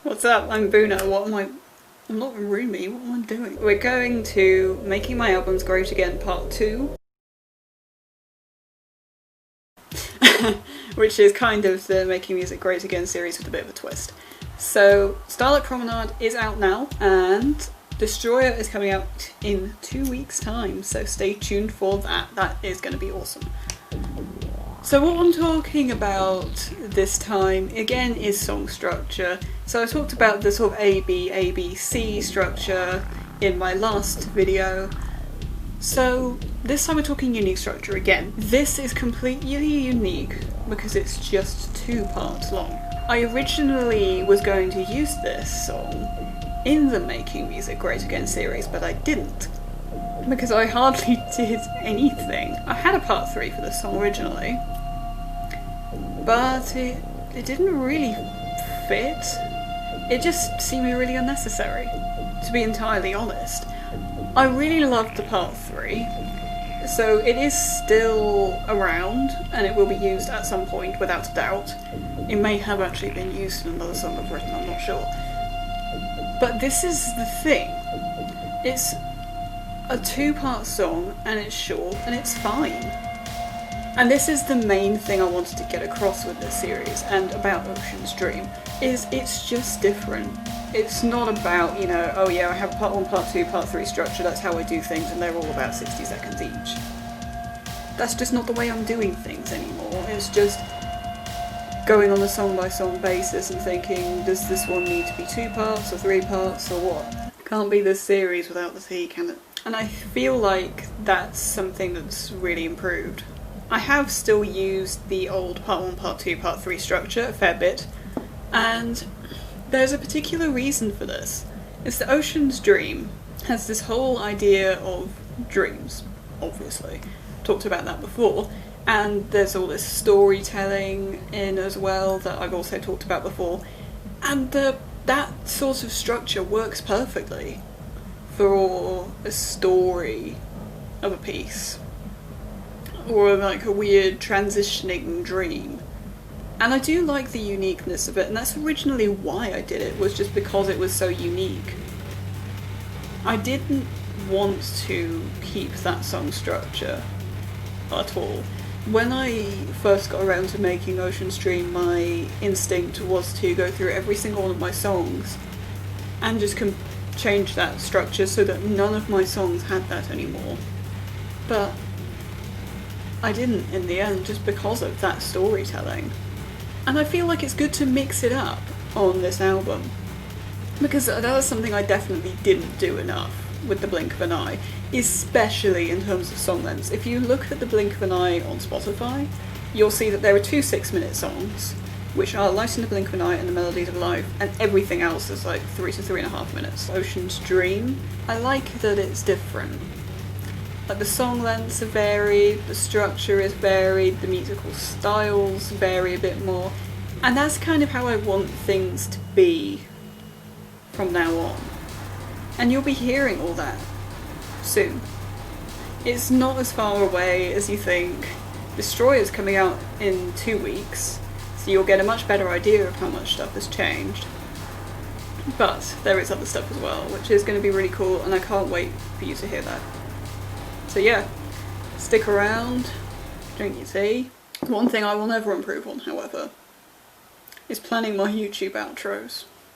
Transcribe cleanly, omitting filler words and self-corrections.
What's up? I'm Boona. I'm not Rumi, what am I doing? We're going to Making My Albums Great Again Part 2. Which is kind of the Making Music Great Again series with a bit of a twist. So, Starlight Promenade is out now, and Destroyer is coming out in 2 weeks' time, so stay tuned for that. That is going to be awesome. So what I'm talking about this time, again, is song structure. So I talked about the sort of A-B-C structure in my last video. So this time we're talking unique structure again. This is completely unique because it's just 2 parts long. I originally was going to use this song in the Making Music Great Again series, but I didn't. Because I hardly did anything. I had a part 3 for this song originally, but it didn't really fit. It just seemed really unnecessary, to be entirely honest. I really loved the part 3, so it is still around and it will be used at some point without a doubt. It may have actually been used in another song I've written, I'm not sure. But this is the thing. It's a 2-part song and it's short and it's fine. And this is the main thing I wanted to get across with this series and about Ocean's Dream, is it's just different. It's not about, you know, oh yeah, I have part 1, part 2, part 3 structure, that's how I do things and they're all about 60 seconds each. That's just not the way I'm doing things anymore. It's just going on a song by song basis and thinking, does this one need to be 2 parts or 3 parts or what? Can't be this series without the T, can it? And I feel like that's something that's really improved. I have still used the old part 1, part 2, part 3 structure a fair bit, and there's a particular reason for this. It's that Ocean's Dream has this whole idea of dreams, obviously. Talked about that before, and there's all this storytelling in as well that I've also talked about before, and that sort of structure works perfectly for a story of a piece, or like a weird transitioning dream. And I do like the uniqueness of it, and that's originally why I did it, was just because it was so unique. I didn't want to keep that song structure at all. When I first got around to making Ocean's Dream, my instinct was to go through every single one of my songs and just change that structure so that none of my songs had that anymore. But I didn't in the end, just because of that storytelling. And I feel like it's good to mix it up on this album, because that was something I definitely didn't do enough with The Blink of an Eye, especially in terms of song lengths. If you look at The Blink of an Eye on Spotify, you'll see that there are 2 6-minute songs, which are Light in the Blink of an Eye and The Melodies of Life, and everything else is like 3 to 3.5 minutes. Ocean's Dream, I like that it's different. Like, the song lengths are varied, the structure is varied, the musical styles vary a bit more, and that's kind of how I want things to be from now on. And you'll be hearing all that soon. It's not as far away as you think. Destroyer's coming out in 2 weeks, so you'll get a much better idea of how much stuff has changed. But there is other stuff as well, which is going to be really cool, and I can't wait for you to hear that. So yeah, stick around, drink your tea. One thing I will never improve on, however, is planning my YouTube outros.